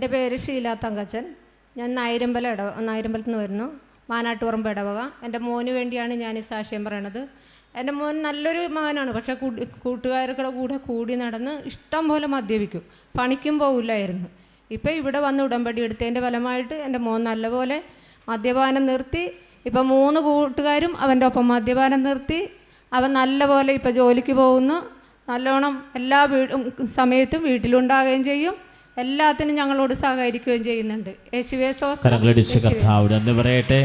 എൻ്റെ പേര് ഷീല തങ്കച്ചൻ. ഞാൻ നായരമ്പലത്തിൽ നിന്ന് വരുന്നു, മാനാട്ടുപറമ്പ് ഇടവക. എൻ്റെ മോന് വേണ്ടിയാണ് ഞാൻ ഈ സാക്ഷ്യം പറയണത്. എൻ്റെ മോൻ നല്ലൊരു മകനാണ്, പക്ഷേ കൂട്ടുകാരുടെ കൂടി നടന്ന് ഇഷ്ടം പോലെ മദ്യപിക്കും, പണിക്കും പോകില്ലായിരുന്നു. ഇപ്പോൾ ഇവിടെ വന്ന് ഉടമ്പടി എടുത്തതിൻ്റെ ഫലമായിട്ട് എൻ്റെ മോൻ നല്ലപോലെ മദ്യപാനം നിർത്തി. ഇപ്പം 3 കൂട്ടുകാരും അവൻ്റെ ഒപ്പം മദ്യപാനം നിർത്തി. അവൻ നല്ലപോലെ ഇപ്പോൾ ജോലിക്ക് പോകുന്നു, നല്ലോണം എല്ലാ സമയത്തും വീട്ടിലുണ്ടാകുകയും ചെയ്യും. എല്ലാത്തിനും ഞങ്ങളോട് സഹകരിക്കുകയും ചെയ്യുന്നുണ്ട്. യേശുവേ സ്തോത്രം. കരങ്ങളടിച്ച് കർത്താവിനെ നന്ദി പറയട്ടെ.